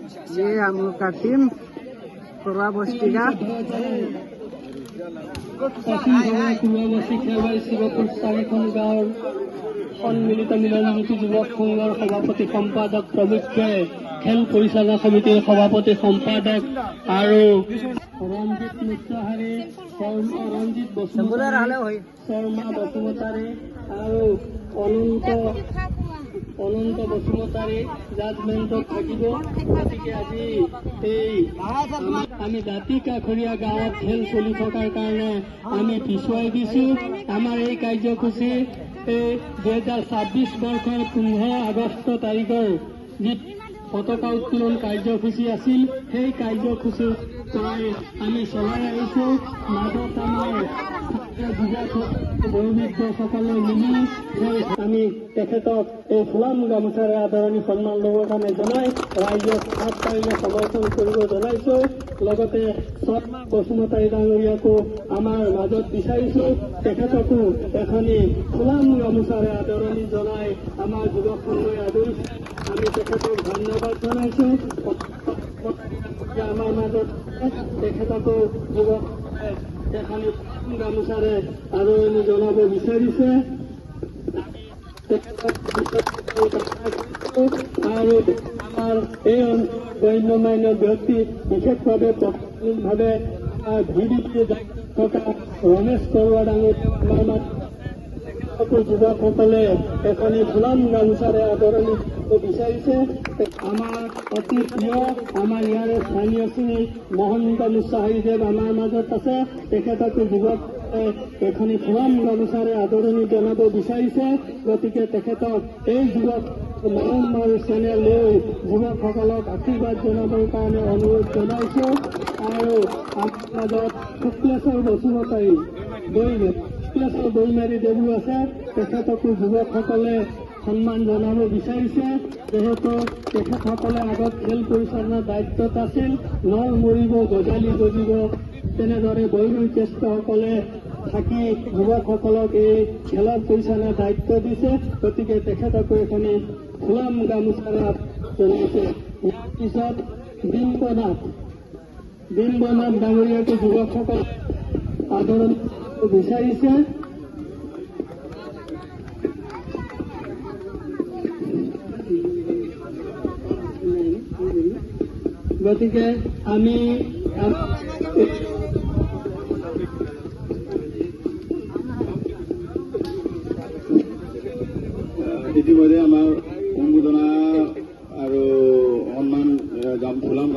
ये हम लोग का टीम पूरा बस्ती का গাঁৱৰ সন্মিলিত মিলনজ্যোতি যুৱক সংঘৰ সভাপতি সম্পাদক প্ৰমুখ্যে খেল পৰিচালনা সমিতিৰ সভাপতি সম্পাদক আৰু ৰঞ্জিত মিশ্ৰহাৰী, ৰঞ্জিত বসুমতাৰী, শৰ্মা বসুমতাৰী আৰু অনন্ত বসুমতাৰী জাজমেণ্টত থাকিব। গতিকে আজি এই আমি দাঁতি কাষৰীয়া গাঁৱত খেল চলি থকাৰ কাৰণে আমি পিছুৱাই দিছো। আমাৰ এই কাৰ্যসূচী 2026 বৰ্ষৰ 15 আগষ্ট তাৰিখৰ যি পতাকা উত্তোলন কাৰ্যসূচী আছিল, সেই কাৰ্যসূচীৰ পৰাই আমি চলাই আহিছো। মাজত আমাৰ বয়োবৃদ্ধসকলে মিলি আমি তেখেতক এই ফুলাম গামোচাৰে আদৰণি সন্মান ল'বৰ কাৰণে জনাই ৰাইজক হাত পাৰিলে সমৰ্থন কৰিব জনাইছো। লগতে শৰ্মা বসুমতাৰী ডাঙৰীয়াকো আমাৰ মাজত বিচাৰিছো, তেখেতকো এখনি ফুলাম গামোচাৰে আদৰণি জনাই আমাৰ যুৱক সংঘই আদৰিছে। আমি তেখেতক ধন্যবাদ জনাইছো। আমাৰ মাজত তেখেতকো যুৱক এখনি গামোচাৰে আদৰণি জনাব বিচাৰিছে। আৰু আমাৰ এই গণ্যমান্য ব্যক্তি বিশেষভাৱে প্ৰশাসনিকভাৱে ভিডিপি থকা ৰমেশ বৰুৱা ডাঙৰীয়া আমাৰ মাজত যুৱকসকলে এখনি ফুলাম গামোচাৰে আদৰণি বিচাৰিছে। আমাৰ অতি প্ৰিয় আমাৰ ইয়াৰে স্থানীয় শ্ৰী মহন্ত মুছাহাৰীদেৱ আমাৰ মাজত আছে, তেখেতকো যুৱক এখনি ফুলাম গামোচাৰে আদৰণি জনাব বিচাৰিছে। গতিকে তেখেতক এই যুৱক মৰমৰ চেনেল লৈ যুৱকসকলক আশীৰ্বাদ জনাবৰ কাৰণে অনুৰোধ জনাইছো। আৰু আমাৰ মাজত শুক্লেশ্বৰ বসুমতাৰী দৈমাৰী দেৱী আছে, তেখেতকো যুৱকসকলে সন্মান জনাব বিচাৰিছে। যিহেতু তেখেতসকলে আগত খেল পৰিচালনাৰ দায়িত্বত আছিল, নল মৰিব গজালি গজিব তেনেদৰে বয়োজ্যেষ্ঠসকলে থাকি যুৱকসকলক এই খেলৰ পৰিচালনাৰ দায়িত্ব দিছে। গতিকে তেখেতকো এখনি ফুলাম গামোচাৰে জনাইছে। ইয়াৰ পিছত বিম্বনাথ ডাঙৰীয়াকো যুৱকসকলে আদৰণি বিচাৰিছে। গতিকে আমি ইতিমধ্যে আমাৰ সম্বোধনা আৰু সন্মান ফুলাম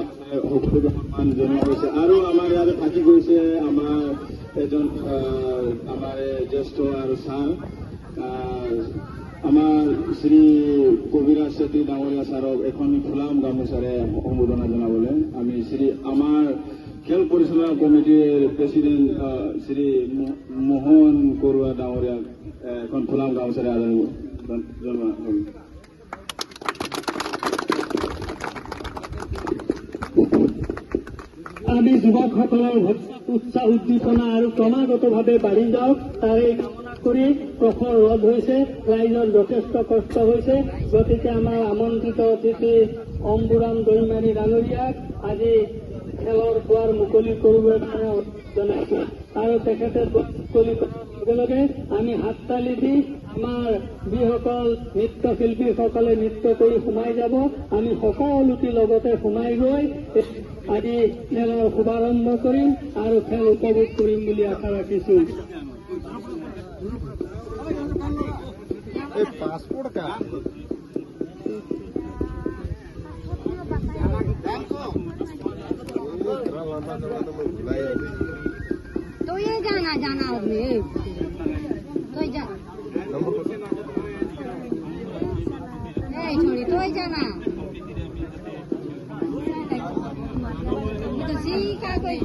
সকলোকে সন্মান জনোৱা হৈছে। আৰু আমাৰ ইয়াতে থাকি গৈছে আমাৰ এজন আমাৰ জ্যেষ্ঠ আৰু ছাৰ আমাৰ শ্ৰী কবিৰাজ চেত্ৰী ডাঙৰীয়া ছাৰক এখন ফুলাম গামোচাৰে সম্বোধনা জনাবলৈ আমি আমাৰ খেল পৰিচালনা কমিটিৰ প্ৰেচিডেণ্ট শ্ৰী মোহন বৰুৱা ডাঙৰীয়াক এখন ফুলাম গামোচাৰে আদৰণি জনোৱা হ'ল। আমি যুৱকসকলৰ উৎসাহ উদ্দীপনা আৰু ক্ৰমাগতভাৱে বাঢ়ি যাওক তাৰে কামনা কৰি প্ৰখৰ ৰদ হৈছে। ৰাইজৰ যথেষ্ট কষ্ট হৈছে। গতিকে আমাৰ আমন্ত্ৰিত অতিথি অম্বুৰাম দৈমাৰী ডাঙৰীয়াক আজি খেলৰ দুৱাৰ মুকলি কৰিবৰ কাৰণে জনাইছো। আৰু তেখেতে মুকলি কৰাৰ লগে লগে আমি হাততালি দি আমাৰ যিসকল নৃত্যশিল্পীসকলে নৃত্য কৰি সোমাই যাব, আমি সকলোটি লগতে সোমাই গৈ আজি খেলৰ শুভাৰম্ভ কৰিম আৰু খেল উপভোগ কৰিম বুলি আশা ৰাখিছো। तो ये जाना तो जा छोड़ी तो जाना तो सीखा कोई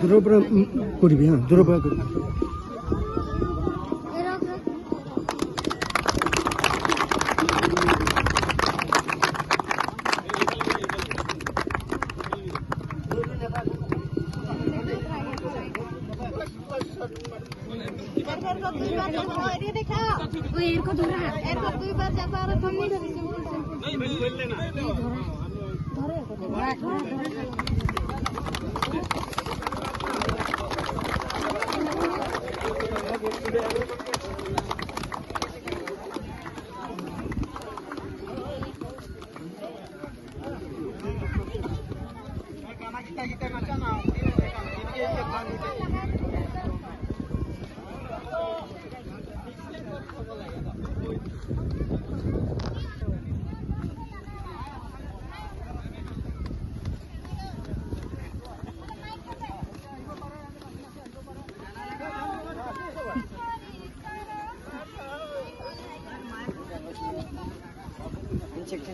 দূৰৰ পৰা কৰিবি, দূৰৰ পৰা কৰিবি। एरको दुई बार जाता रहा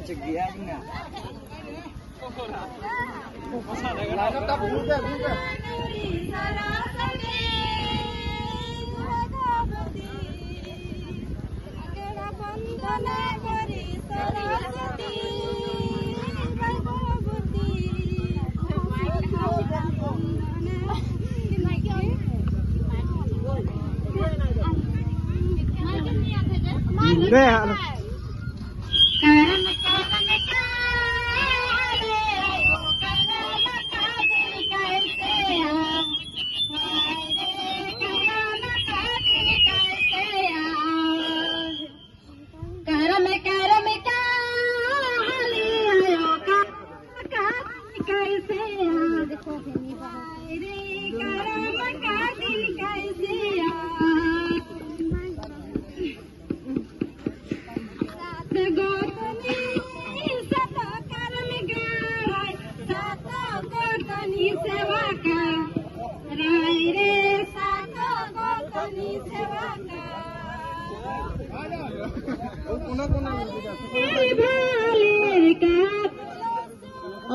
Cek dia aja nggak?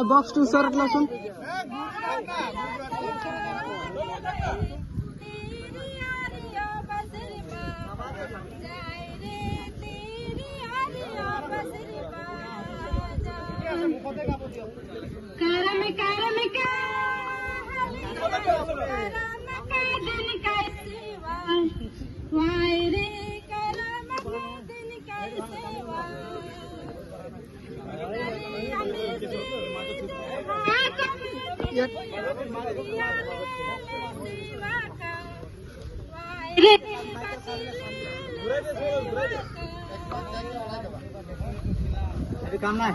Box to start lesson. काम ना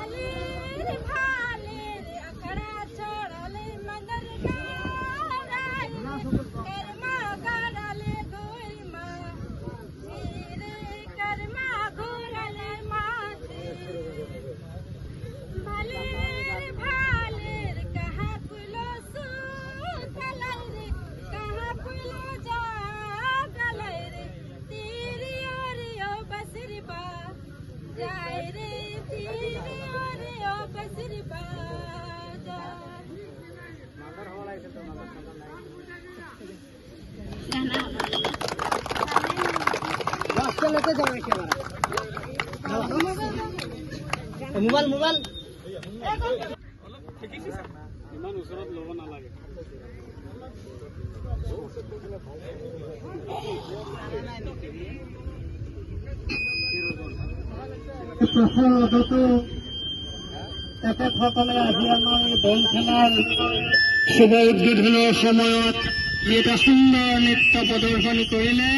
लेते जाओ मोबाइल मोबाइल ইমান ওচৰত ল'ব নালাগে। তেখেতসকলে আজি আমাৰ বল খেলাৰ শুভ উদ্বোধনৰ সময়ত এটা সুন্দৰ নৃত্য প্ৰদৰ্শনী কৰিলে।